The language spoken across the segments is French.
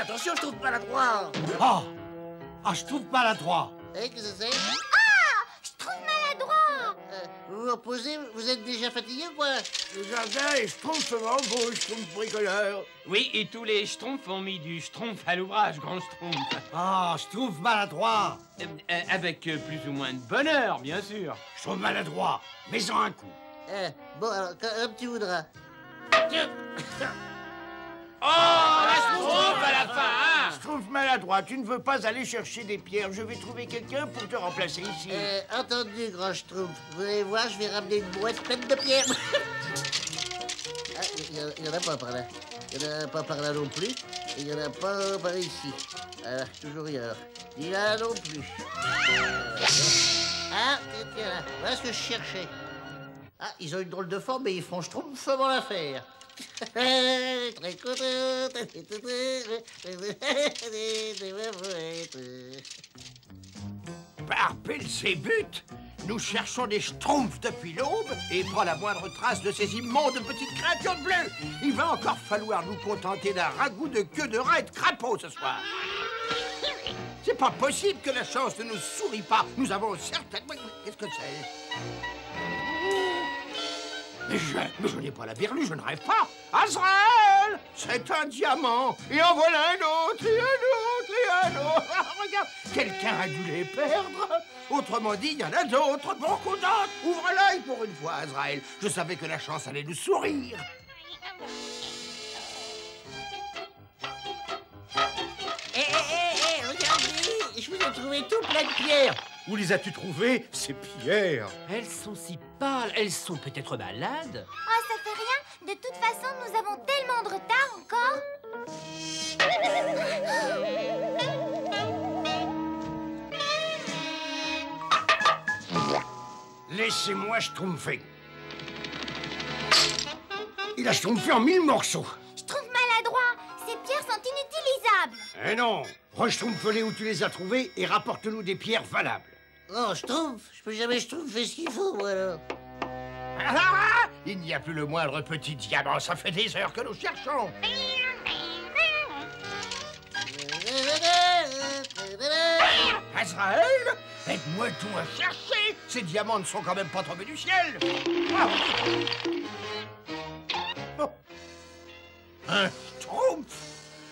attention, je trouve maladroit. Ah, je trouve maladroit. Eh, qu'est-ce que c'est? Je trouve maladroit. Vous vous reposez, vous êtes déjà fatigué ou quoi? Le jardin est schtroumpfement beau, schtroumpf bricoleur. Oui, et tous les schtroumpfs ont mis du schtroumpf à l'ouvrage, grand schtroumpf. Je trouve maladroit. Avec plus ou moins de bonheur, bien sûr. Je trouve maladroit. Mets-en un coup. Bon, alors, comme tu voudras. Oh, la schtroumpf à la fin, hein? Schtroumpf maladroit, tu ne veux pas aller chercher des pierres. Je vais trouver quelqu'un pour te remplacer ici. Entendu, grand schtroumpf. Vous allez voir, je vais ramener une boîte pleine de pierres. Il y en a pas par là. Il y en a pas par là non plus. Et il y en a pas par ici. Toujours rien. Il y en a non plus. Tiens, là. Voilà ce que je cherchais. Ils ont une drôle de forme, mais ils font schtroumpfement l'affaire. Très content. Par Belzébuth, nous cherchons des schtroumpfs depuis l'aube et pas la moindre trace de ces immondes petites créatures bleues. Il va encore falloir nous contenter d'un ragoût de queue de rat et de crapaud ce soir. C'est pas possible que la chance ne nous sourie pas. Nous avons certainement... Qu'est-ce que c'est? Mais je n'ai pas la berlue, je ne rêve pas. Azraël, c'est un diamant. Et en voilà un autre, et un autre, et un autre. Regarde, quelqu'un a dû les perdre. Autrement dit, il y en a d'autres, beaucoup d'autres. Ouvre l'œil pour une fois, Azraël. Je savais que la chance allait nous sourire. Regardez, je vous ai trouvé tout plein de pierres. Où les as-tu trouvées, ces pierres? Elles sont si pâles, elles sont peut-être malades. Ça fait rien. De toute façon, nous avons tellement de retard encore. Laissez-moi schtroumpfer. Il a schtroumpfé en 1000 morceaux. Je trouve maladroit. Ces pierres sont inutilisables. Eh non, re-schtroumpfe-les où tu les as trouvées et rapporte-nous des pierres valables. Oh, schtroumpf, je peux jamais schtroumpfer ce qu'il faut, moi, alors. Il n'y a plus le moindre petit diamant, ça fait des heures que nous cherchons. Azraël, aide-moi tout à chercher. Ces diamants ne sont quand même pas tombés du ciel. Oh. Un schtroumpf.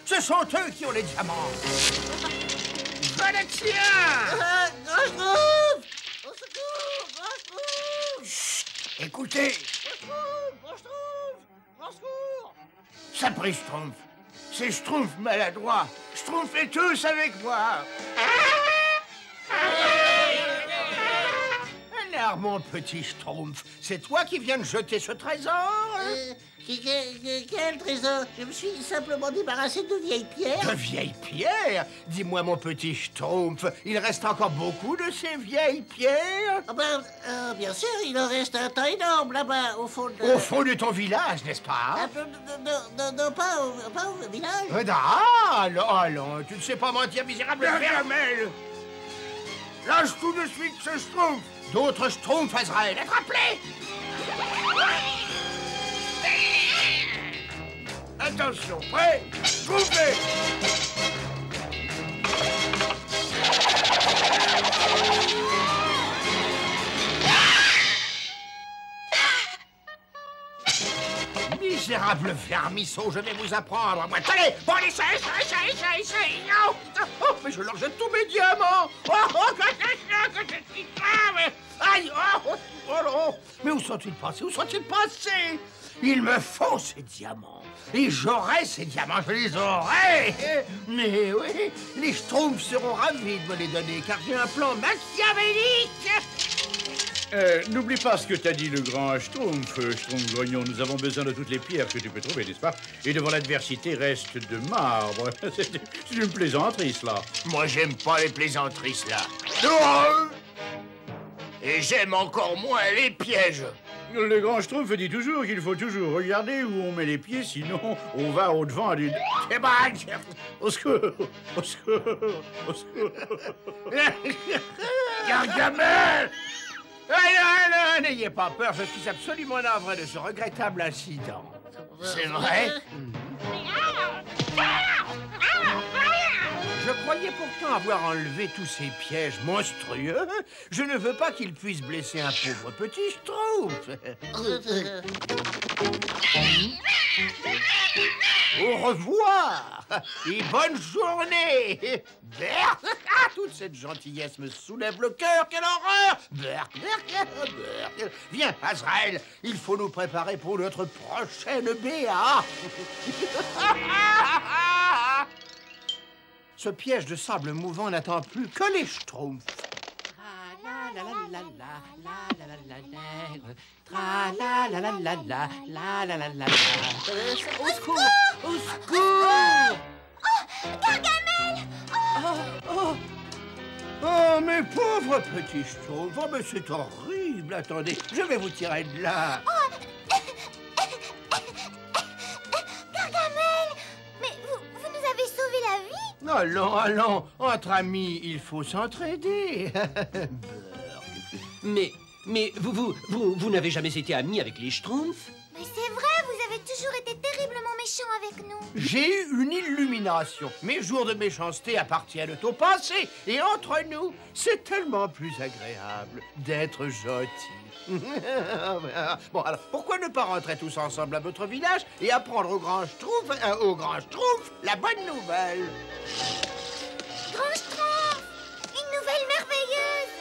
Ce sont eux qui ont les diamants. Je les tiens. Grand schtroumpf! Au secours! Grand schtroumpf! Chut, écoutez. Grand schtroumpf! Grand secours! Sapri Schtroumpf. C'est Schtroumpf maladroit. Schtroumpfez tous avec moi. Alors, mon petit Schtroumpf, c'est toi qui viens de jeter ce trésor? Quel trésor? Je me suis simplement débarrassé de vieilles pierres. De vieilles pierres? Dis-moi, mon petit Schtroumpf, il reste encore beaucoup de ces vieilles pierres? Bien sûr, il en reste un tas énorme là-bas, au fond de... Au fond de ton village, n'est-ce pas? Non, pas au village. Allons, tu ne sais pas mentir, misérable Gargamel. Lâche tout de suite ce Schtroumpf. D'autres Schtroumpfs, Azraël, attrape-les. Attention, prêt? Schtroumpfez. Misérable vermisseau, je vais vous apprendre, moi. Allez, bon, essaye. Oh, mais je leur jette tous mes diamants. Que je suis grave. Aïe, oh. Mais où sont-ils passés? Il me faut ces diamants. Et j'aurai ces diamants, je les aurai. Mais oui, les Schtroumpfs seront ravis de me les donner, car j'ai un plan machiavélique. N'oublie pas ce que t'as dit le grand Schtroumpf, Schtroumpf grognon. Nous avons besoin de toutes les pierres que tu peux trouver, n'est-ce pas? Et devant l'adversité, reste de marbre. C'est une plaisanterie, cela. Moi, j'aime pas les plaisanteries, là. Et j'aime encore moins les pièges. Le grand Schtroumpf dit toujours qu'il faut toujours regarder où on met les pieds, sinon on va au-devant du... Eh ben, au secours, au secours, au secours. Gargamel! Non, n'ayez pas peur, je suis absolument navré de ce regrettable incident. C'est vrai? Je croyais pourtant avoir enlevé tous ces pièges monstrueux. Je ne veux pas qu'ils puissent blesser un pauvre petit Schtroumpf. Au revoir et bonne journée. Berk, toute cette gentillesse me soulève le cœur. Quelle horreur. Berk, Berk, Berk. Viens, Azraël, il faut nous préparer pour notre prochaine BA. Ce piège de sable mouvant n'attend plus que les Schtroumpfs. Au secours! Au secours! Gargamel! Oh, mes pauvres petits Schtroumpfs, oh, mais c'est horrible. Attendez, je vais vous tirer de là. Gargamel! Mais vous nous avez sauvé la vie? Allons, allons, entre amis, il faut s'entraider. Mais vous n'avez jamais été ami avec les Schtroumpfs? Mais c'est vrai, vous avez toujours été terriblement méchant avec nous. J'ai eu une illumination. Mes jours de méchanceté appartiennent au passé. Et entre nous, c'est tellement plus agréable d'être gentil. Bon, alors, pourquoi ne pas rentrer tous ensemble à votre village et apprendre au grand Schtroumpf, la bonne nouvelle? Grand Schtroumpf! Une nouvelle merveilleuse!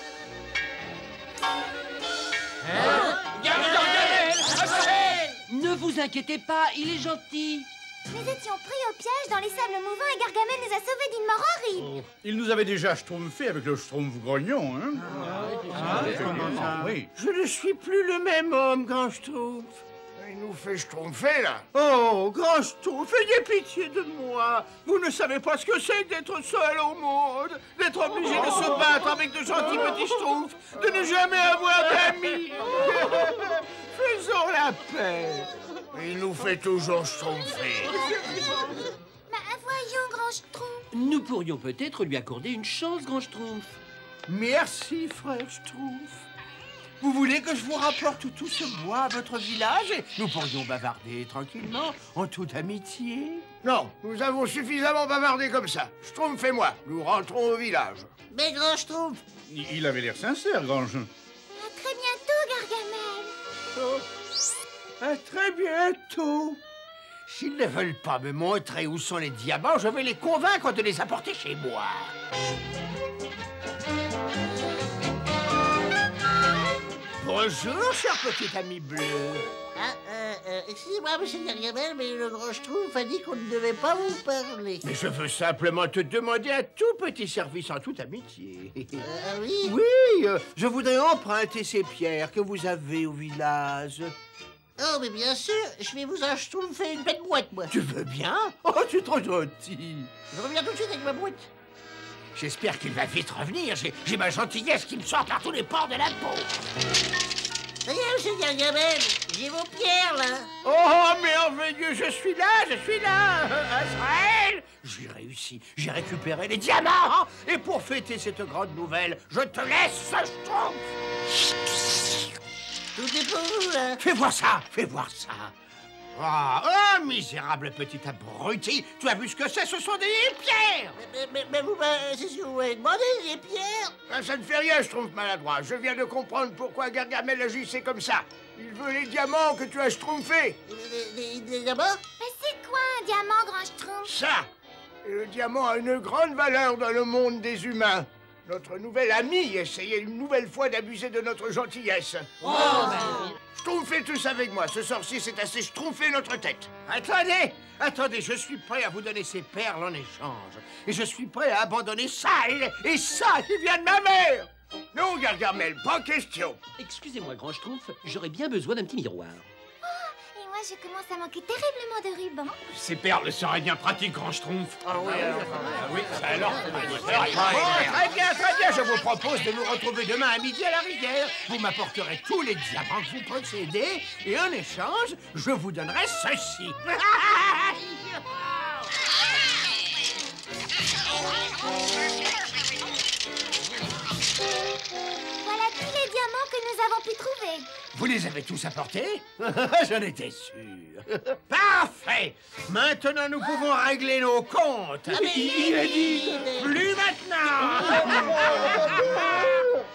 Ne vous inquiétez pas, il est gentil. Nous étions pris au piège dans les sables mouvants et Gargamel nous a sauvés d'une mort horrible. Il nous avait déjà schtroumpfé avec le schtroumpf grognon, hein? Oui. Je ne suis plus le même homme, grand Schtroumpf. Il nous fait schtroumpfer, là. Oh, grand Schtroumpf, ayez pitié de moi. Vous ne savez pas ce que c'est que d'être seul au monde, d'être obligé de se battre avec de gentils petits Schtroumpfs, de ne jamais avoir d'amis. Faisons la paix. Il nous fait toujours schtroumpfer. Voyons, grand Schtroumpf. Nous pourrions peut-être lui accorder une chance, grand Schtroumpf. Merci, frère Schtroumpf. Vous voulez que je vous rapporte tout ce bois à votre village et nous pourrions bavarder tranquillement, en toute amitié? Non, nous avons suffisamment bavardé comme ça. Schtroumpf et moi, nous rentrons au village. Mais grand Schtroumpf, Il avait l'air sincère, grand jeu. À très bientôt, Gargamel. Oh, à très bientôt. S'ils ne veulent pas me montrer où sont les diamants, je vais les convaincre de les apporter chez moi. Bonjour, cher petit ami bleu. excusez-moi, monsieur Gargamel, mais le grand Schtroumpf a dit qu'on ne devait pas vous parler. Mais je veux simplement te demander un tout petit service en toute amitié. Oui? Oui, je voudrais emprunter ces pierres que vous avez au village. Oh, mais bien sûr, je vais vous en schtroumpfer une belle boîte, moi. Tu veux bien? Oh, tu es trop gentil. Je reviens tout de suite avec ma boîte. J'espère qu'il va vite revenir. J'ai ma gentillesse qui me sort par tous les pores de la peau. Ça y est, monsieur Gargamel, j'ai vos pierres, là. Oh, merveilleux, je suis là. Azraël, j'ai réussi, j'ai récupéré les diamants. Et pour fêter cette grande nouvelle, je te laisse ce Schtroumpf. Tout est pour vous, là. Fais voir ça. Oh, misérable petit abruti. Tu as vu ce que c'est? Ce sont des pierres. Mais vous, c'est ce que vous m'avez demandé, les pierres. Ah, ça ne fait rien, Schtroumpf maladroit. Je viens de comprendre pourquoi Gargamel agissait comme ça. Il veut les diamants que tu as schtroumpfés. Les diamants? Mais c'est quoi un diamant, grand Schtroumpf? Ça. Et le diamant a une grande valeur dans le monde des humains. Notre nouvel ami essayait une nouvelle fois d'abuser de notre gentillesse. Schtroumpfez tous avec moi. Ce sorcier s'est assez schtroumpfé notre tête. Attendez, je suis prêt à vous donner ces perles en échange. Et je suis prêt à abandonner ça et ça qui vient de ma mère. Non, Gargamel, pas question. Excusez-moi, grand Schtroumpf, j'aurais bien besoin d'un petit miroir. Et moi, je commence à manquer terriblement de ruban. Ces perles seraient bien pratiques, grand Schtroumpf. Oui, alors. Très bien, je vous propose de nous retrouver demain à midi à la rivière. Vous m'apporterez tous les diamants que vous possédez et en échange, je vous donnerai ceci. Voilà tous les diamants que nous avons pu trouver. Vous les avez tous apportés? J'en étais sûr. Parfait. Maintenant, nous pouvons régler nos comptes. Il a dit plus maintenant.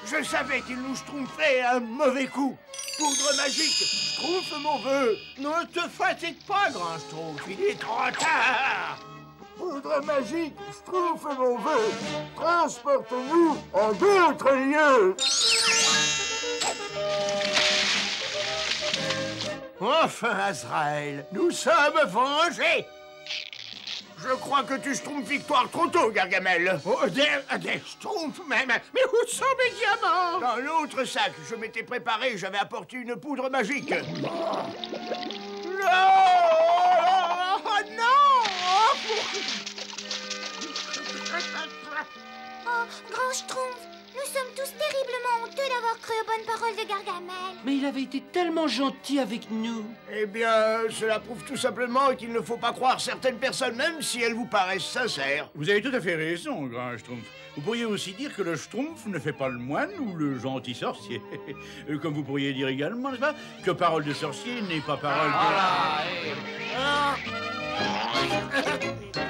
Je savais qu'il nous schtroumpfait un mauvais coup. Poudre magique, Schtroumpf m'en veut. Ne te fatigue pas, grand Schtroumpf. Il est trop tard. Poudre magique, Schtroumpf m'en veut. Transporte-nous en d'autres lieux. Enfin, Azraël, nous sommes vengés. Je crois que tu schtroumpfes victoire trop tôt, Gargamel. Oh, des Schtroumpfs même. Mais où sont mes diamants? Dans l'autre sac, je m'étais préparé, j'avais apporté une poudre magique. Non! Oh, non! Oh, grand Schtroumpf, nous sommes tous terriblement honteux d'avoir cru aux bonnes paroles de Gargamel. Mais il avait été tellement gentil avec nous. Eh bien, cela prouve tout simplement qu'il ne faut pas croire certaines personnes, même si elles vous paraissent sincères. Vous avez tout à fait raison, grand Schtroumpf. Vous pourriez aussi dire que le Schtroumpf ne fait pas le moine ou le gentil sorcier. Comme vous pourriez dire également, n'est-ce pas, que parole de sorcier n'est pas parole de...